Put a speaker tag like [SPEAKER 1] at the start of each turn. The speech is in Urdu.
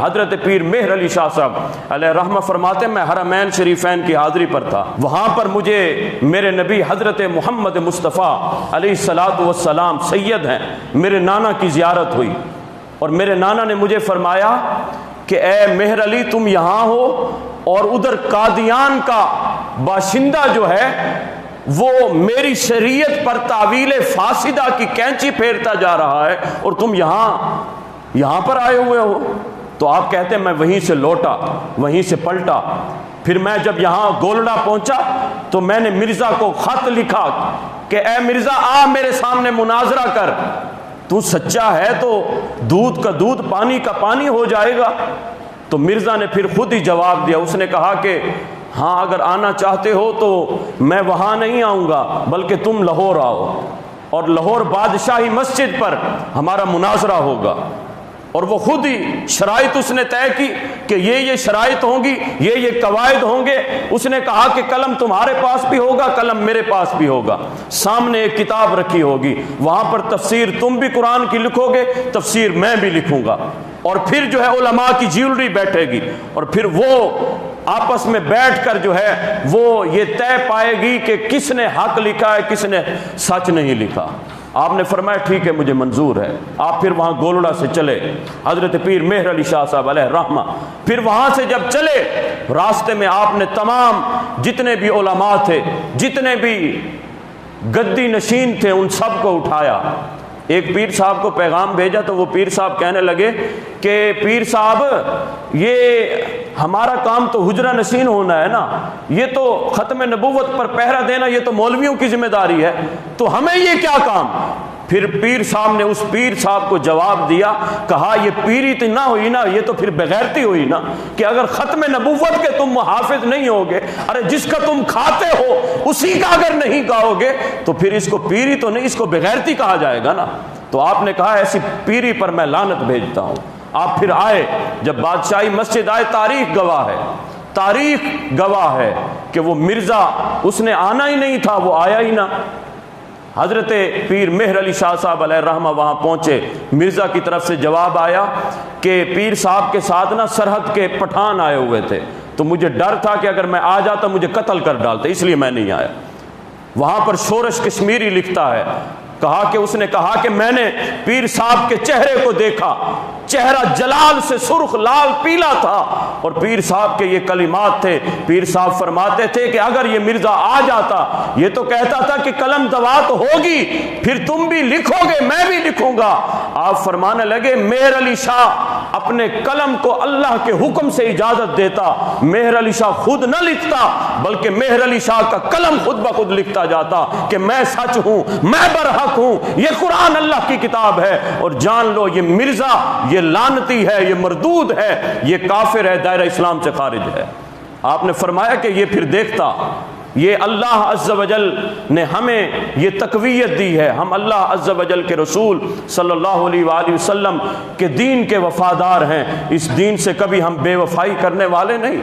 [SPEAKER 1] حضرت پیر مہر علی شاہ صاحب علیہ رحمہ فرماتے میں حرمین شریفین کی حاضری پر تھا، وہاں پر مجھے میرے نبی حضرت محمد مصطفیٰ علیہ الصلوۃ والسلام سید ہیں، میرے نانا کی زیارت ہوئی، اور میرے نانا نے مجھے فرمایا کہ اے مہر علی تم یہاں ہو، اور ادھر قادیان کا باشندہ جو ہے وہ میری شریعت پر تعویل فاسدہ کی کینچی پھیرتا جا رہا ہے، اور تم یہاں پر آئے ہوئے ہو۔ تو آپ کہتے ہیں میں وہیں سے لوٹا، وہیں سے پلٹا، پھر میں جب یہاں گولڑا پہنچا تو میں نے مرزا کو خط لکھا کہ اے مرزا آ میرے سامنے مناظرہ کر، تو سچا ہے تو دودھ کا دودھ پانی کا پانی ہو جائے گا۔ تو مرزا نے پھر خود ہی جواب دیا، اس نے کہا کہ ہاں اگر آنا چاہتے ہو تو میں وہاں نہیں آؤں گا، بلکہ تم لاہور آؤ، اور لاہور بادشاہی مسجد پر ہمارا مناظرہ ہوگا۔ اور وہ خود ہی شرائط اس نے طے کی کہ یہ شرائط ہوں گی، یہ قواعد ہوں گے۔ اس نے کہا کہ قلم تمہارے پاس بھی ہوگا، قلم میرے پاس بھی ہوگا، سامنے ایک کتاب رکھی ہوگی، وہاں پر تفسیر تم بھی قرآن کی لکھو گے، تفسیر میں بھی لکھوں گا، اور پھر جو ہے علماء کی جیولری بیٹھے گی، اور پھر وہ آپس میں بیٹھ کر جو ہے وہ یہ طے پائے گی کہ کس نے حق لکھا ہے، کس نے سچ نہیں لکھا۔ آپ نے فرمایا ٹھیک ہے مجھے منظور ہے۔ آپ پھر وہاں گولڑا سے چلے، حضرت پیر مہر علی شاہ صاحب علیہ رحمہ، پھر وہاں سے جب چلے راستے میں آپ نے تمام جتنے بھی علماء تھے، جتنے بھی گدی نشین تھے، ان سب کو اٹھایا۔ ایک پیر صاحب کو پیغام بھیجا تو وہ پیر صاحب کہنے لگے کہ پیر صاحب یہ ہمارا کام تو حجرہ نشین ہونا ہے نا، یہ تو ختم نبوت پر پہرا دینا یہ تو مولویوں کی ذمہ داری ہے، تو ہمیں یہ کیا کام؟ پھر پیر صاحب نے اس پیر صاحب کو جواب دیا، کہا یہ پیری تو نہ ہوئی نا، یہ تو پھر بغیرتی ہوئی نا، کہ اگر ختم نبوت کے تم محافظ نہیں ہوگے، ارے جس کا تم کھاتے ہو اسی کا اگر نہیں کہو گے تو پھر اس کو پیری تو نہیں، اس کو بغیرتی کہا جائے گا نا۔ تو آپ نے کہا ایسی پیری پر میں لعنت بھیجتا ہوں۔ آپ پھر آئے، جب بادشاہی مسجد آئے، تاریخ گواہ ہے، تاریخ گواہ ہے کہ وہ مرزا اس نے آنا ہی نہیں تھا، وہ آیا ہی نہ۔ حضرت پیر مہر علی شاہ صاحب علیہ رحمہ وہاں پہنچے، مرزا کی طرف سے جواب آیا کہ پیر صاحب کے ساتھ نا سرحد کے پٹھان آئے ہوئے تھے، تو مجھے ڈر تھا کہ اگر میں آ جاتا مجھے قتل کر ڈالتے، اس لیے میں نہیں آیا۔ وہاں پر شورش کشمیری لکھتا ہے، کہا کہ اس نے کہا کہ میں نے پیر صاحب کے چہرے کو دیکھا، چہرہ جلال سے سرخ لال پیلا تھا، اور پیر صاحب کے یہ کلمات تھے۔ پیر صاحب فرماتے تھے کہ اگر یہ مرزا آ جاتا، یہ تو کہتا تھا کہ قلم دوات ہوگی، پھر تم بھی لکھو گے میں بھی لکھوں گا۔ آپ فرمانے لگے مہر علی شاہ اپنے قلم کو اللہ کے حکم سے اجازت دیتا، مہر علی شاہ خود نہ لکھتا، بلکہ مہر علی شاہ کا قلم خود بخود لکھتا جاتا کہ میں سچ ہوں، میں برحق ہوں، یہ قرآن اللہ کی کتاب ہے، اور جان لو یہ مرزا یہ لعنتی ہے، یہ مردود ہے، یہ کافر ہے، دائرہ اسلام سے خارج ہے۔ آپ نے فرمایا کہ یہ پھر دیکھتا، یہ اللہ عز و جل نے ہمیں یہ تقویت دی ہے، ہم اللہ عز و جل کے رسول صلی اللہ علیہ وآلہ وسلم کے دین کے وفادار ہیں، اس دین سے کبھی ہم بے وفائی کرنے والے نہیں۔